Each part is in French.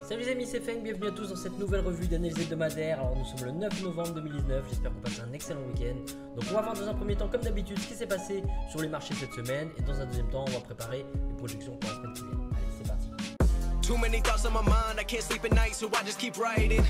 Salut les amis, c'est Feng, bienvenue à tous dans cette nouvelle revue d'analyse hebdomadaire. Alors nous sommes le 9 novembre 2019, j'espère que vous passez un excellent week-end. Donc on va voir dans un premier temps comme d'habitude ce qui s'est passé sur les marchés cette semaine. Et dans un deuxième temps on va préparer les projections pour la semaine qui vient. Allez, c'est parti. Too many thoughts on my mind, I can't sleep at night, so I just keep writing.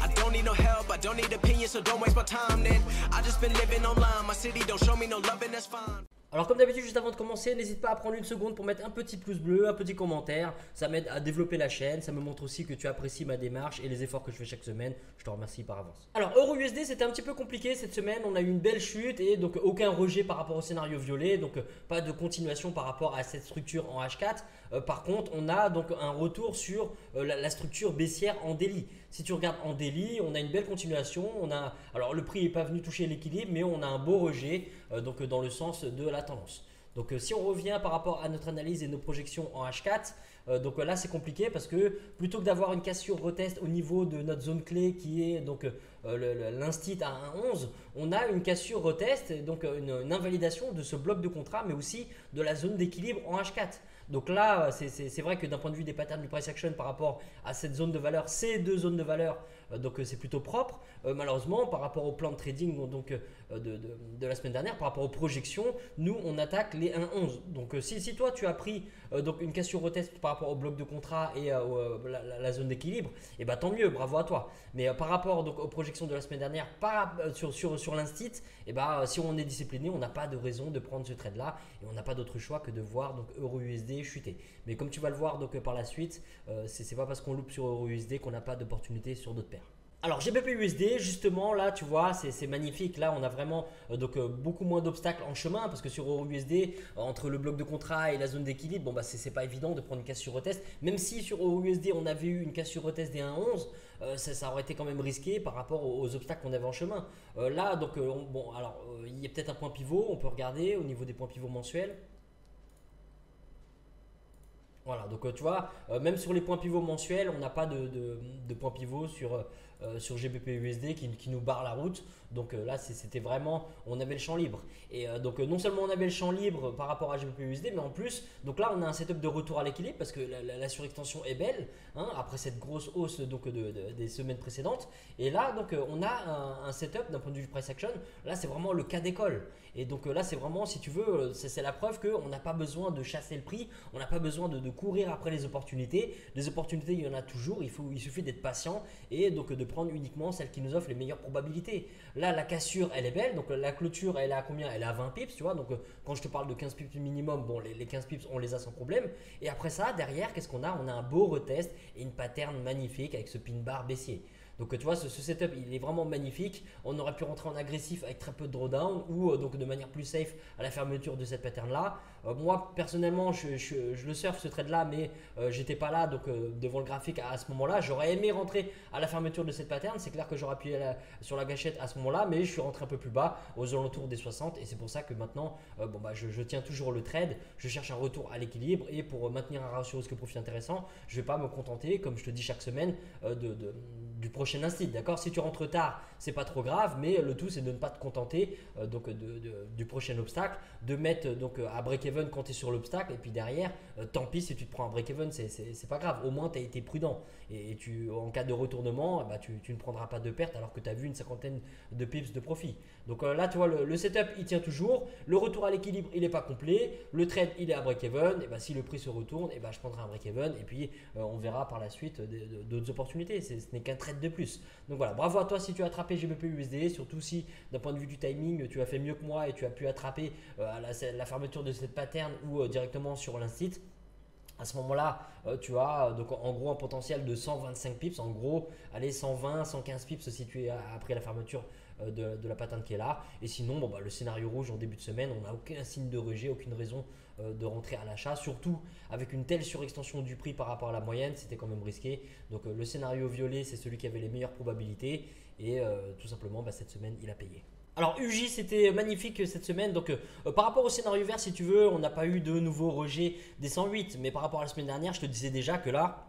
I don't need no help, I don't need opinions, so don't waste my time then. I just been living online, my city don't show me no love and that's fine. Alors comme d'habitude, juste avant de commencer, n'hésite pas à prendre une seconde pour mettre un petit pouce bleu, un petit commentaire. Ça m'aide à développer la chaîne, ça me montre aussi que tu apprécies ma démarche et les efforts que je fais chaque semaine. Je te remercie par avance. Alors EURUSD, c'était un petit peu compliqué cette semaine. On a eu une belle chute et donc aucun rejet par rapport au scénario violet. Donc pas de continuation par rapport à cette structure en H4. Par contre, on a donc un retour sur la structure baissière en daily. Si tu regardes en daily, on a une belle continuation. Alors le prix n'est pas venu toucher l'équilibre, mais on a un beau rejet donc dans le sens de la tendance. Donc si on revient par rapport à notre analyse et nos projections en H4, donc là c'est compliqué parce que plutôt que d'avoir une cassure retest au niveau de notre zone clé qui est donc l'instit à 1,11, on a une cassure retest, donc une invalidation de ce bloc de contrat, mais aussi de la zone d'équilibre en H4. Donc là, c'est vrai que d'un point de vue des patterns du price action par rapport à cette zone de valeur, ces deux zones de valeur, donc c'est plutôt propre. Malheureusement, par rapport au plan de trading donc, de la semaine dernière, par rapport aux projections, nous on attaque les 1,11. Donc si toi tu as pris donc une cassure retest par rapport au bloc de contrat et la zone d'équilibre, et bah tant mieux, bravo à toi. Mais par rapport donc, aux projections de la semaine dernière sur l'instit, et bah si on est discipliné, on n'a pas de raison de prendre ce trade là et on n'a pas d'autre choix que de voir donc EURUSD chuter. Mais comme tu vas le voir donc par la suite, c'est pas parce qu'on loupe sur EURUSD qu'on n'a pas d'opportunité sur d'autres paires. Alors GBP/USD, justement là tu vois c'est magnifique, là on a vraiment beaucoup moins d'obstacles en chemin parce que sur EURUSD entre le bloc de contrat et la zone d'équilibre, bon bah c'est pas évident de prendre une cassure retest, même si sur EURUSD on avait eu une cassure retest des 1,11, ça aurait été quand même risqué par rapport aux obstacles qu'on avait en chemin. Là donc il y a peut-être un point pivot, on peut regarder au niveau des points pivots mensuels. Voilà, donc tu vois, même sur les points pivots mensuels, on n'a pas de point pivot sur GBP/USD qui nous barre la route. Donc là, c'était vraiment, on avait le champ libre. Et donc non seulement on avait le champ libre par rapport à GBP/USD, mais en plus, donc là, on a un setup de retour à l'équilibre parce que la surextension est belle hein, après cette grosse hausse donc, des semaines précédentes. Et là, donc on a un setup d'un point de vue price action. Là, c'est vraiment le cas d'école. Et donc là, c'est vraiment, si tu veux, c'est la preuve qu'on n'a pas besoin de chasser le prix, on n'a pas besoin de courir après les opportunités. Les opportunités, il y en a toujours, il suffit d'être patient et donc de prendre uniquement celles qui nous offrent les meilleures probabilités. Là, la cassure, elle est belle, donc la clôture, elle est à combien? Elle est à 20 pips, tu vois. Donc quand je te parle de 15 pips minimum, bon, les 15 pips, on les a sans problème. Et après ça, derrière, qu'est-ce qu'on a? On a un beau retest et une pattern magnifique avec ce pin bar baissier. Donc tu vois, ce setup, il est vraiment magnifique. On aurait pu rentrer en agressif avec très peu de drawdown ou donc de manière plus safe à la fermeture de cette pattern-là. Moi, personnellement, je le surfe ce trade-là, mais j'étais pas là donc devant le graphique à ce moment-là. J'aurais aimé rentrer à la fermeture de cette pattern. C'est clair que j'aurais appuyé sur la gâchette à ce moment-là, mais je suis rentré un peu plus bas, aux alentours des 60. Et c'est pour ça que maintenant, je tiens toujours le trade. Je cherche un retour à l'équilibre et pour maintenir un ratio risque-profit intéressant, je ne vais pas me contenter, comme je te dis chaque semaine, du prochain instit, d'accord? Si tu rentres tard, c'est pas trop grave, mais le tout c'est de ne pas te contenter du prochain obstacle, de mettre donc à break-even quand tu es sur l'obstacle, et puis derrière, tant pis si tu te prends un break-even, c'est pas grave, au moins tu as été prudent. Et en cas de retournement, tu ne prendras pas de perte alors que tu as vu une cinquantaine de pips de profit. Donc là, tu vois, le setup il tient toujours, le retour à l'équilibre il n'est pas complet, le trade il est à break-even, et si le prix se retourne, je prendrai un break-even, et puis on verra par la suite d'autres opportunités. Ce n'est qu'un trade de plus. Donc voilà, bravo à toi si tu as attrapé GBP/USD, surtout si d'un point de vue du timing tu as fait mieux que moi et tu as pu attraper la fermeture de cette pattern ou directement sur l'instit. À ce moment-là, tu as donc en gros un potentiel de 125 pips, en gros, allez 120, 115 pips situés après la fermeture de la pattern qui est là. Et sinon, le scénario rouge en début de semaine, on n'a aucun signe de rejet, aucune raison de rentrer à l'achat, surtout avec une telle surextension du prix par rapport à la moyenne, c'était quand même risqué. Donc le scénario violet, c'est celui qui avait les meilleures probabilités et tout simplement cette semaine, il a payé. Alors UJ c'était magnifique cette semaine, donc par rapport au scénario vert si tu veux, on n'a pas eu de nouveau rejet des 108, mais par rapport à la semaine dernière, je te disais déjà que là,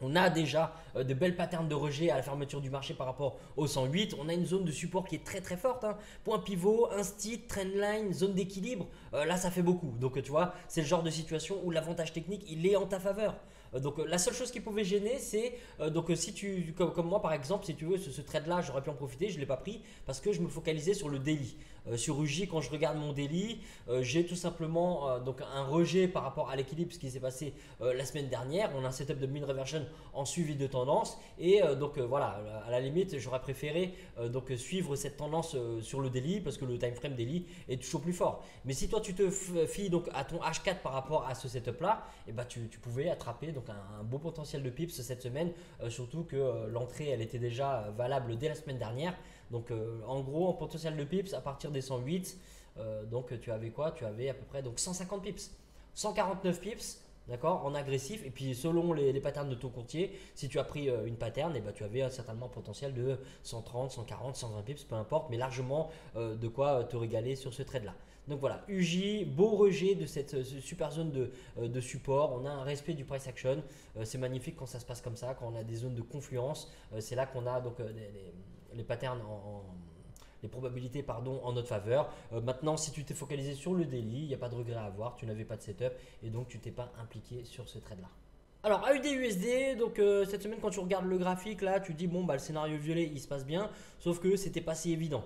on a déjà de belles patterns de rejet à la fermeture du marché par rapport au 108. On a une zone de support qui est très très forte. Hein. Point pivot, instit, trendline, zone d'équilibre. Là, ça fait beaucoup. Donc, tu vois, c'est le genre de situation où l'avantage technique, il est en ta faveur. Donc la seule chose qui pouvait gêner, c'est si tu, comme moi par exemple, si tu veux, ce trade là, j'aurais pu en profiter, je ne l'ai pas pris parce que je me focalisais sur le daily. Sur UJ, quand je regarde mon daily, j'ai tout simplement donc un rejet par rapport à l'équilibre, ce qui s'est passé la semaine dernière. On a un setup de mean reversion en suivi de tendance et voilà, à la limite, j'aurais préféré suivre cette tendance sur le daily parce que le time frame daily est toujours plus fort. Mais si toi tu te fies donc à ton H4 par rapport à ce setup là, et tu pouvais attraper donc un beau potentiel de pips cette semaine, surtout que l'entrée elle était déjà valable dès la semaine dernière. Donc en gros en potentiel de pips à partir des 108, donc tu avais quoi? Tu avais à peu près donc 150 pips, 149 pips. D'accord, en agressif, et puis selon les patterns de ton courtier, si tu as pris une pattern, tu avais certainement un potentiel de 130, 140, 120 pips, peu importe, mais largement de quoi te régaler sur ce trade là. Donc voilà, UJ, beau rejet de cette super zone de support. On a un respect du price action. C'est magnifique quand ça se passe comme ça, quand on a des zones de confluence. C'est là qu'on a donc les patterns les probabilités en notre faveur. Maintenant, si tu t'es focalisé sur le daily, il n'y a pas de regret à avoir. Tu n'avais pas de setup et donc tu t'es pas impliqué sur ce trade là. Alors AUD-USD, donc cette semaine quand tu regardes le graphique là, tu dis bon le scénario violet il se passe bien, sauf que c'était pas si évident.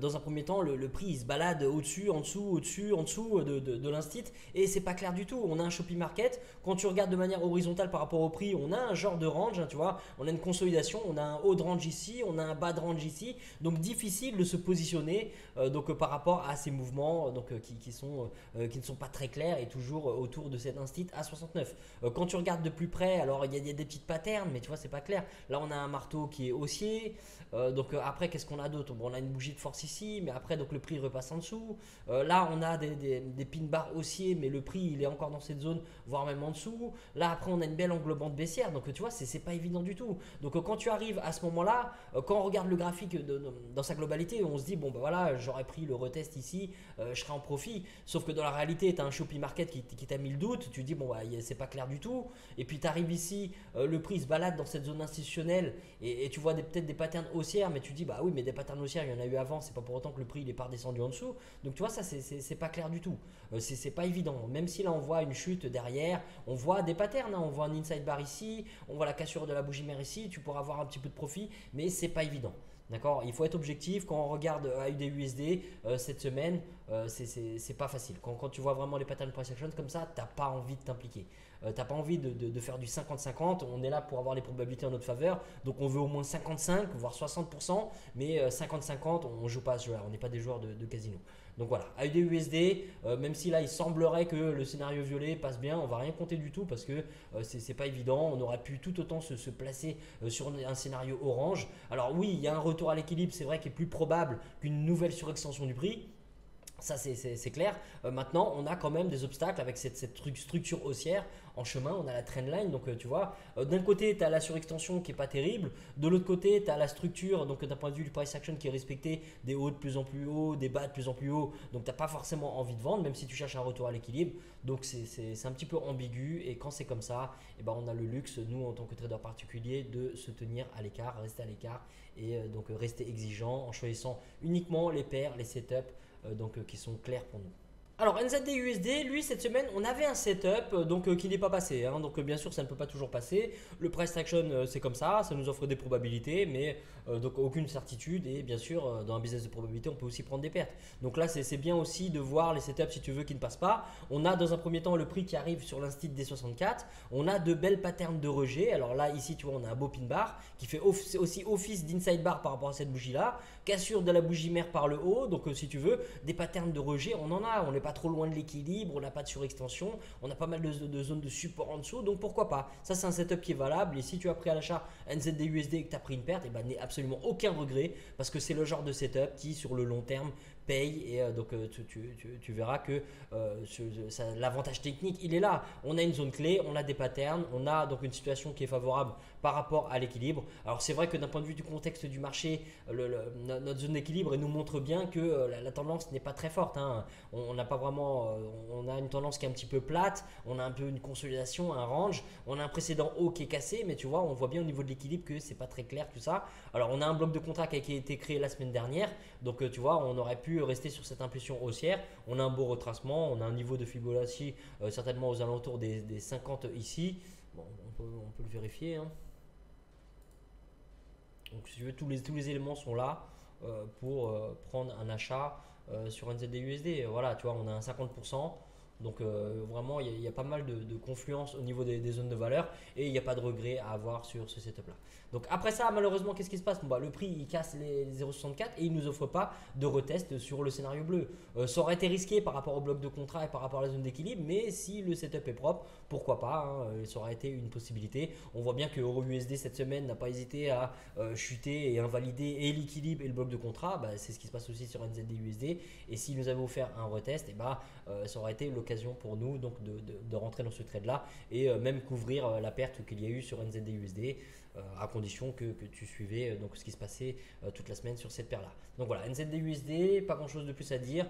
Dans un premier temps, le prix il se balade au-dessus, en dessous, au-dessus, en dessous de l'instit et c'est pas clair du tout. On a un shopping market, quand tu regardes de manière horizontale par rapport au prix, on a un genre de range, tu vois, on a une consolidation, on a un haut de range ici, on a un bas de range ici, donc difficile de se positionner par rapport à ces mouvements qui ne sont pas très clairs et toujours autour de cet instit à 69. Quand tu regardes de plus près, alors il y a des petites patterns, mais tu vois c'est pas clair. Là on a un marteau qui est haussier, après qu'est-ce qu'on a d'autre? On a une bougie de force ici, mais après donc le prix repasse en dessous. Là on a des pin bars haussiers, mais le prix il est encore dans cette zone, voire même en dessous. Là après on a une belle englobante baissière, donc tu vois c'est pas évident du tout. Donc quand tu arrives à ce moment là, quand on regarde le graphique dans sa globalité, on se dit bon voilà, j'aurais pris le retest ici, je serais en profit. Sauf que dans la réalité tu as un shopping market qui t'a mis le doute, tu dis bon c'est pas clair du tout. Et puis tu arrives ici, le prix se balade dans cette zone institutionnelle et tu vois peut-être des patterns haussières, mais tu dis bah oui mais des patterns haussières il y en a eu avant, c'est pas pour autant que le prix il est pas redescendu en dessous. Donc tu vois ça c'est pas clair du tout, c'est pas évident. Même si là on voit une chute derrière, on voit des patterns, on voit un inside bar ici, on voit la cassure de la bougie mère ici, tu pourras avoir un petit peu de profit, mais c'est pas évident. D'accord, il faut être objectif quand on regarde AUD-USD cette semaine, c'est pas facile. Quand tu vois vraiment les patterns price action comme ça, t'as pas envie de t'impliquer. T'as pas envie de faire du 50-50, on est là pour avoir les probabilités en notre faveur, donc on veut au moins 55 voire 60%, mais 50-50 on joue pas à ce joueur, on n'est pas des joueurs de casino. Donc voilà, AUD-USD, même si là il semblerait que le scénario violet passe bien, on va rien compter du tout parce que c'est pas évident. On aurait pu tout autant se placer sur un scénario orange. Alors oui, il y a un retour à l'équilibre, c'est vrai, qui est plus probable qu'une nouvelle surextension du prix. Ça c'est clair. Maintenant on a quand même des obstacles avec cette structure haussière en chemin. On a la trendline, donc tu vois, d'un côté tu as la surextension qui est pas terrible, de l'autre côté tu as la structure, donc d'un point de vue du price action qui est respecté, des hauts de plus en plus hauts, des bas de plus en plus hauts, donc tu n'as pas forcément envie de vendre même si tu cherches un retour à l'équilibre. Donc c'est un petit peu ambigu et quand c'est comme ça, on a le luxe, nous en tant que trader particulier, de se tenir à l'écart, rester à l'écart et donc rester exigeant en choisissant uniquement les paires, les setups qui sont clairs pour nous. Alors NZD-USD, lui cette semaine on avait un setup qui n'est pas passé, donc bien sûr ça ne peut pas toujours passer. Le price action c'est comme ça nous offre des probabilités, mais donc aucune certitude, et bien sûr dans un business de probabilité on peut aussi prendre des pertes. Donc là c'est bien aussi de voir les setups si tu veux qui ne passent pas. On a dans un premier temps le prix qui arrive sur l'instit des 64, on a de belles patterns de rejet. Alors là ici tu vois on a un beau pin bar qui fait aussi office d'inside bar par rapport à cette bougie là, cassure de la bougie mère par le haut, donc si tu veux des patterns de rejet on en a, on n'est pas trop loin de l'équilibre, on n'a pas de surextension, on a pas mal de zones de support en dessous, donc pourquoi pas. Ça c'est un setup qui est valable, et si tu as pris à l'achat NZD-USD et que tu as pris une perte, n'aie absolument aucun regret parce que c'est le genre de setup qui sur le long terme paye, et tu verras que l'avantage technique il est là. On a une zone clé, on a des patterns, on a donc une situation qui est favorable par rapport à l'équilibre. Alors c'est vrai que d'un point de vue du contexte du marché, notre zone d'équilibre nous montre bien que la tendance n'est pas très forte, on n'a pas vraiment, on a une tendance qui est un petit peu plate, on a un peu une consolidation, un range, on a un précédent haut qui est cassé, mais tu vois on voit bien au niveau de l'équilibre que c'est pas très clair tout ça. Alors on a un bloc de contrat qui a été créé la semaine dernière, donc tu vois on aurait pu rester sur cette impulsion haussière. On a un beau retracement, on a un niveau de Fibonacci certainement aux alentours des 50 ici. Bon, on peut le vérifier. Hein. Donc si tu veux, tous les éléments sont là pour prendre un achat sur NZD-USD. Voilà, tu vois, on a un 50%. Donc vraiment, il y a pas mal de confluence au niveau des zones de valeur et il n'y a pas de regret à avoir sur ce setup là. Donc après ça, malheureusement, qu'est-ce qui se passe? Bon, bah, le prix il casse les 0,64 et il ne nous offre pas de retest sur le scénario bleu. Ça aurait été risqué par rapport au bloc de contrat et par rapport à la zone d'équilibre, mais si le setup est propre, pourquoi pas, hein, ça aurait été une possibilité. On voit bien que EURUSD cette semaine n'a pas hésité à chuter et invalider et l'équilibre et le bloc de contrat. Bah, c'est ce qui se passe aussi sur NZD-USD et s'il nous avait offert un retest, et bah, ça aurait été l'occasion pour nous donc de rentrer dans ce trade là et même couvrir la perte qu'il y a eu sur NZD-USD à condition que tu suivais donc ce qui se passait toute la semaine sur cette paire là. Donc voilà, NZD-USD, pas grand chose de plus à dire,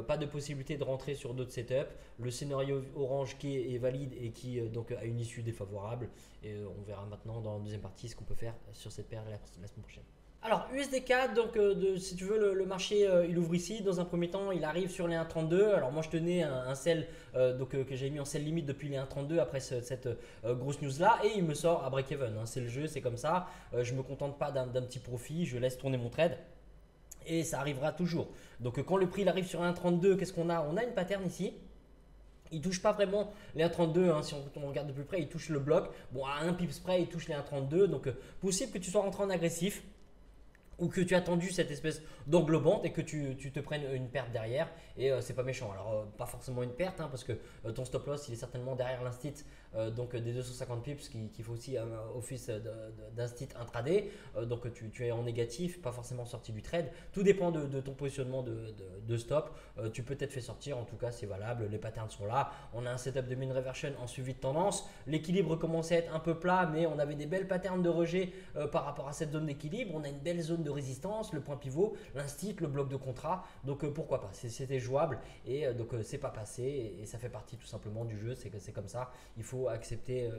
pas de possibilité de rentrer sur d'autres setups, le scénario orange qui est valide et qui donc a une issue défavorable et on verra maintenant dans la deuxième partie ce qu'on peut faire sur cette paire la semaine prochaine. Alors USD4, donc si tu veux le marché il ouvre ici, dans un premier temps il arrive sur les 1,32. Alors moi je tenais un sell que j'avais mis en sell limite depuis les 1,32 après cette grosse news là et il me sort à break even, hein. C'est le jeu, c'est comme ça, je me contente pas d'un petit profit, je laisse tourner mon trade et ça arrivera toujours. Donc quand le prix il arrive sur 1,32, qu'est-ce qu'on a? On a une pattern ici. Il ne touche pas vraiment les 1,32, hein, si on regarde de plus près, il touche le bloc. Bon, à 1 pips près, il touche les 1,32. Donc possible que tu sois rentré en agressif ou que tu as tendu cette espèce d'englobante et que tu te prennes une perte derrière et c'est pas méchant. Alors pas forcément une perte, hein, parce que ton stop loss il est certainement derrière l'instit donc des 250 pips qui fait aussi office d'instit intraday, donc tu es en négatif, pas forcément sorti du trade. Tout dépend de ton positionnement de stop. Tu peux peut-être fait sortir, en tout cas c'est valable, les patterns sont là. On a un setup de mean reversion en suivi de tendance, l'équilibre commençait à être un peu plat mais on avait des belles patterns de rejet par rapport à cette zone d'équilibre. On a une belle zone de résistance, le point pivot, l'instit, le bloc de contrat, donc pourquoi pas, c'était jouable et donc c'est pas passé et ça fait partie tout simplement du jeu, c'est comme ça, il faut accepter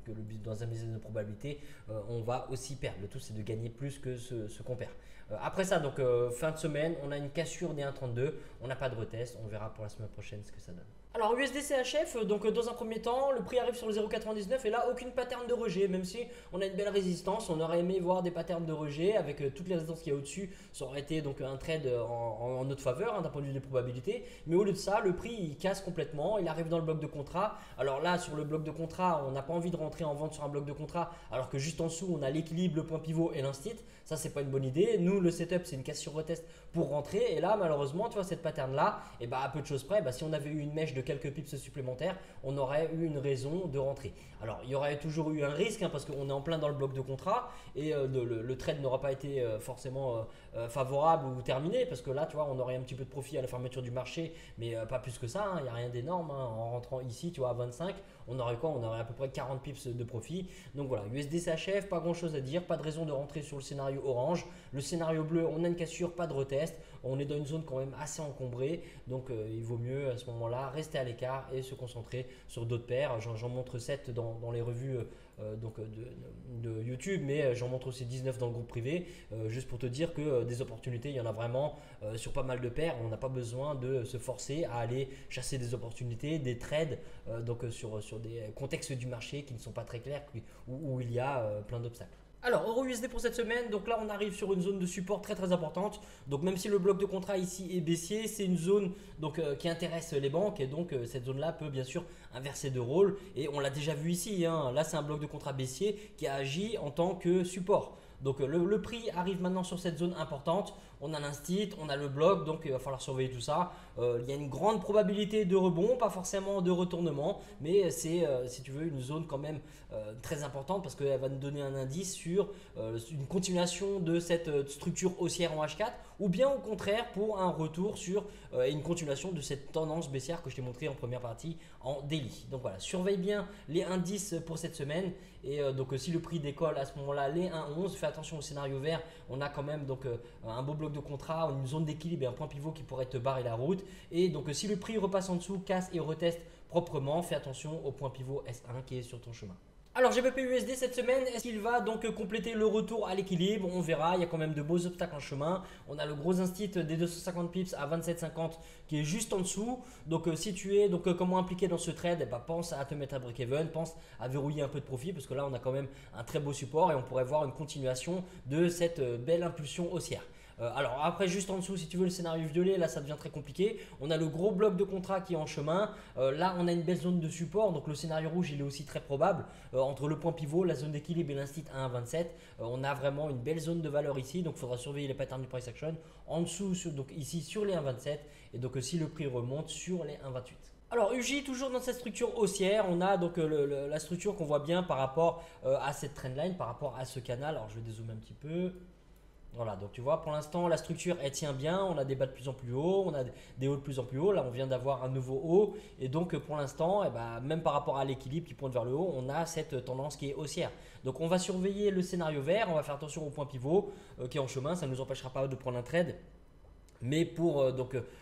que dans un business de probabilité on va aussi perdre, le tout c'est de gagner plus que ce qu'on perd. Après ça, donc fin de semaine, on a une cassure des 1,32, on n'a pas de retest, on verra pour la semaine prochaine ce que ça donne. Alors USD-CHF, donc dans un premier temps, le prix arrive sur le 0,99 et là aucune pattern de rejet, même si on a une belle résistance, on aurait aimé voir des patterns de rejet avec toutes les résistances qu'il y a au-dessus, ça aurait été donc un trade en notre faveur, hein, d'un point de vue des probabilités, mais au lieu de ça, le prix il casse complètement, il arrive dans le bloc de contrat. Alors là sur le bloc de contrat, on n'a pas envie de rentrer en vente sur un bloc de contrat, alors que juste en dessous on a l'équilibre, le point pivot et l'instit, ça c'est pas une bonne idée. Nous le setup c'est une cassure retest pour rentrer et là malheureusement tu vois cette pattern là, et bah à peu de choses près, si on avait eu une mèche de quelques pips supplémentaires, on aurait eu une raison de rentrer. Alors il y aurait toujours eu un risque, hein, parce qu'on est en plein dans le bloc de contrat et le trade n'aura pas été forcément favorable ou terminé, parce que là tu vois on aurait un petit peu de profit à la fermeture du marché, mais pas plus que ça, hein, il n'y a rien d'énorme, hein. En rentrant ici tu vois à 25, on aurait quoi? On aurait à peu près 40 pips de profit. Donc voilà, USD-CHF, pas grand chose à dire, pas de raison de rentrer sur le scénario orange. Le scénario bleu, on a une cassure, pas de retest, on est dans une zone quand même assez encombrée, donc il vaut mieux à ce moment là rester à l'écart et se concentrer sur d'autres paires. J'en montre 7 dans les revues de YouTube, mais j'en montre aussi 19 dans le groupe privé, juste pour te dire que des opportunités il y en a vraiment sur pas mal de paires. On n'a pas besoin de se forcer à aller chasser des opportunités, des trades sur des contextes du marché qui ne sont pas très clairs, où il y a plein d'obstacles. Alors EURUSD pour cette semaine, donc là on arrive sur une zone de support très importante, donc même si le bloc de contrat ici est baissier, c'est une zone donc, qui intéresse les banques et donc cette zone là peut bien sûr inverser de rôle et on l'a déjà vu ici, hein. Là c'est un bloc de contrat baissier qui a agi en tant que support. Donc le prix arrive maintenant sur cette zone importante, on a l'instit, on a le bloc, donc il va falloir surveiller tout ça. Il y a une grande probabilité de rebond, pas forcément de retournement, mais c'est si tu veux une zone quand même très importante parce qu'elle va nous donner un indice sur une continuation de cette structure haussière en H4 ou bien au contraire pour un retour sur une continuation de cette tendance baissière que je t'ai montré en première partie en daily. Donc voilà, surveille bien les indices pour cette semaine et donc si le prix décolle à ce moment-là les 1,11, fais attention au scénario vert, on a quand même donc un beau bloc de contrat, une zone d'équilibre et un point pivot qui pourrait te barrer la route et donc si le prix repasse en dessous, casse et reteste proprement, fais attention au point pivot S1 qui est sur ton chemin. Alors GBP USD cette semaine, est-ce qu'il va donc compléter le retour à l'équilibre? On verra, il y a quand même de beaux obstacles en chemin. On a le gros instit des 250 pips à 27,50 qui est juste en dessous. Donc si tu es comment impliqué dans ce trade, pense à te mettre à break-even, pense à verrouiller un peu de profit parce que là on a quand même un très beau support et on pourrait voir une continuation de cette belle impulsion haussière. Alors après juste en dessous si tu veux le scénario violet, là ça devient très compliqué. On a le gros bloc de contrat qui est en chemin. Là on a une belle zone de support, donc le scénario rouge il est aussi très probable. Entre le point pivot, la zone d'équilibre et l'instit à 1,27, on a vraiment une belle zone de valeur ici. Donc il faudra surveiller les patterns du price action. En dessous, donc ici sur les 1,27 et donc si le prix remonte sur les 1,28. Alors UJ toujours dans cette structure haussière, on a donc la structure qu'on voit bien par rapport à cette trendline, par rapport à ce canal. Alors je vais dézoomer un petit peu. Voilà, donc tu vois, pour l'instant, la structure, elle tient bien. On a des bas de plus en plus haut, on a des hauts de plus en plus haut. Là, on vient d'avoir un nouveau haut. Et donc, pour l'instant, même par rapport à l'équilibre qui pointe vers le haut, on a cette tendance qui est haussière. Donc, on va surveiller le scénario vert. On va faire attention au point pivot qui est en chemin. Ça ne nous empêchera pas de prendre un trade. Mais pour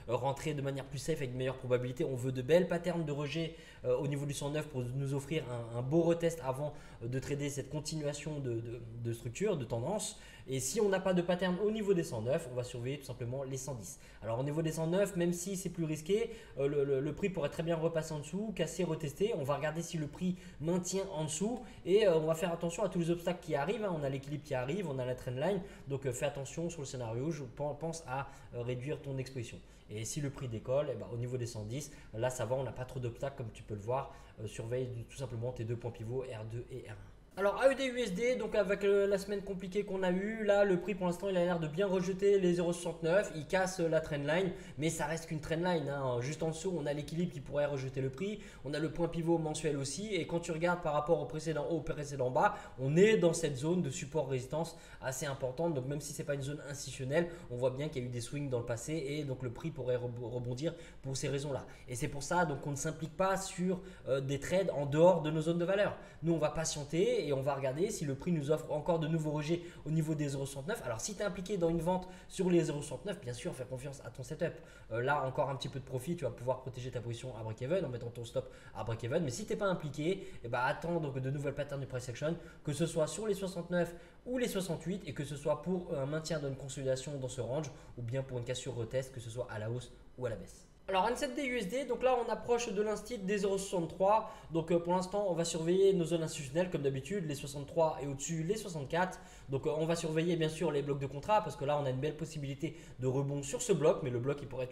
rentrer de manière plus safe avec de meilleures probabilités, on veut de belles patterns de rejet au niveau du 109 pour nous offrir un beau retest avant de trader cette continuation de structure, de tendance. Et si on n'a pas de pattern au niveau des 109, on va surveiller tout simplement les 110. Alors au niveau des 109, même si c'est plus risqué, le prix pourrait très bien repasser en dessous, casser, retester. On va regarder si le prix maintient en dessous et on va faire attention à tous les obstacles qui arrivent. On a l'équilibre qui arrive, on a la trendline. Donc fais attention sur le scénario, je pense à réduire ton exposition. Et si le prix décolle, au niveau des 110, là ça va, on n'a pas trop d'obstacles comme tu peux le voir. Surveille tout simplement tes deux points pivots R2 et R1. Alors AED-USD, donc avec la semaine compliquée qu'on a eue, là le prix pour l'instant il a l'air de bien rejeter les 0,69, il casse la trendline, mais ça reste qu'une trendline, hein. Juste en dessous on a l'équilibre qui pourrait rejeter le prix, on a le point pivot mensuel aussi, et quand tu regardes par rapport au précédent haut, au précédent bas, on est dans cette zone de support-résistance assez importante, donc même si ce n'est pas une zone institutionnelle, on voit bien qu'il y a eu des swings dans le passé et donc le prix pourrait rebondir pour ces raisons-là. Et c'est pour ça donc on ne s'implique pas sur des trades en dehors de nos zones de valeur. Nous on va patienter et on va regarder si le prix nous offre encore de nouveaux rejets au niveau des 0,69. Alors si tu es impliqué dans une vente sur les 0,69, bien sûr fais confiance à ton setup. Là encore un petit peu de profit, tu vas pouvoir protéger ta position à break-even en mettant ton stop à break-even. Mais si tu n'es pas impliqué, attends donc de nouvelles patterns du price action, que ce soit sur les 69 ou les 68 et que ce soit pour un maintien d'une consolidation dans ce range ou bien pour une cassure retest, que ce soit à la hausse ou à la baisse. Alors N7D USD, donc là on approche de l'instit des 0,63, donc pour l'instant on va surveiller nos zones institutionnelles comme d'habitude, les 63 et au-dessus les 64, donc on va surveiller bien sûr les blocs de contrat parce que là on a une belle possibilité de rebond sur ce bloc, mais le bloc il pourrait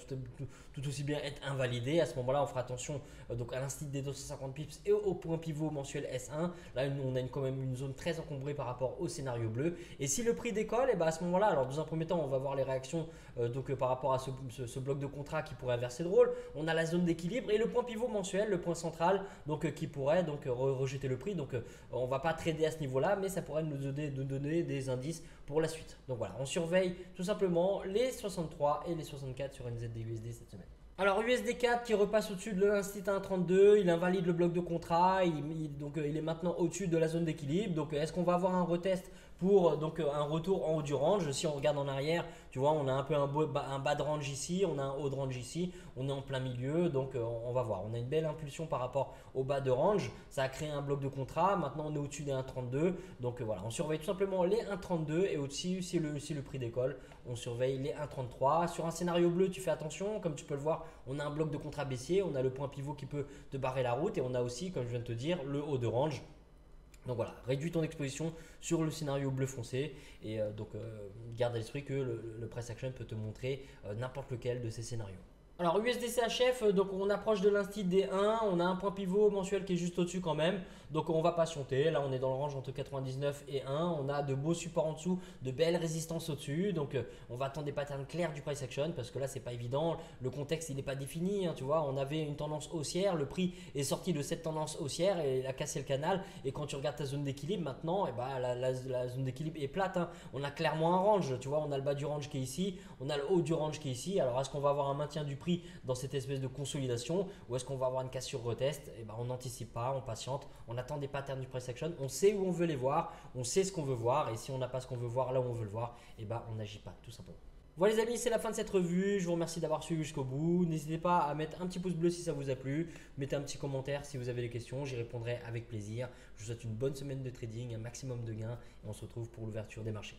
tout aussi bien être invalidé. À ce moment là on fera attention donc à l'instit des 250 pips et au point pivot mensuel S1, là on a quand même une zone très encombrée par rapport au scénario bleu, et si le prix décolle, à ce moment là, alors dans un premier temps on va voir les réactions par rapport à ce bloc de contrat qui pourrait inverser drôle. On a la zone d'équilibre et le point pivot mensuel, le point central, qui pourrait rejeter le prix. Donc on va pas trader à ce niveau-là, mais ça pourrait nous donner des indices pour la suite. Donc voilà, on surveille tout simplement les 63 et les 64 sur NZD-USD cette semaine. Alors USD4 qui repasse au-dessus de l'instit à 1,32, il invalide le bloc de contrat, il est maintenant au-dessus de la zone d'équilibre. Donc est-ce qu'on va avoir un retest pour un retour en haut du range? Si on regarde en arrière, tu vois, on a un peu un bas de range ici, on a un haut de range ici, on est en plein milieu, donc on va voir. On a une belle impulsion par rapport au bas de range, ça a créé un bloc de contrat, maintenant on est au-dessus des 1,32, donc voilà, on surveille tout simplement les 1,32 et au-dessus si le prix décolle, on surveille les 1,33. Sur un scénario bleu, tu fais attention, comme tu peux le voir, on a un bloc de contrat baissier, on a le point pivot qui peut te barrer la route et on a aussi, comme je viens de te dire, le haut de range. Donc voilà, réduis ton exposition sur le scénario bleu foncé et garde à l'esprit que le price action peut te montrer n'importe lequel de ces scénarios. Alors USDCHF, donc on approche de l'instit des 1, on a un point pivot mensuel qui est juste au-dessus quand même, donc on va patienter. Là on est dans le range entre 99 et 1, on a de beaux supports en dessous, de belles résistances au-dessus, donc on va attendre des patterns clairs du price action parce que là c'est pas évident, le contexte il n'est pas défini, hein, tu vois, on avait une tendance haussière, le prix est sorti de cette tendance haussière et il a cassé le canal, et quand tu regardes ta zone d'équilibre maintenant, la zone d'équilibre est plate, hein. On a clairement un range, tu vois, on a le bas du range qui est ici, on a le haut du range qui est ici. Alors est-ce qu'on va avoir un maintien du prix dans cette espèce de consolidation ou est-ce qu'on va avoir une cassure retest? On n'anticipe pas, on patiente, on attend des patterns du price action, on sait où on veut les voir, on sait ce qu'on veut voir, et si on n'a pas ce qu'on veut voir là où on veut le voir, on n'agit pas tout simplement. Voilà les amis, c'est la fin de cette revue. Je vous remercie d'avoir suivi jusqu'au bout. N'hésitez pas à mettre un petit pouce bleu si ça vous a plu. Mettez un petit commentaire si vous avez des questions. J'y répondrai avec plaisir. Je vous souhaite une bonne semaine de trading, un maximum de gains et on se retrouve pour l'ouverture des marchés.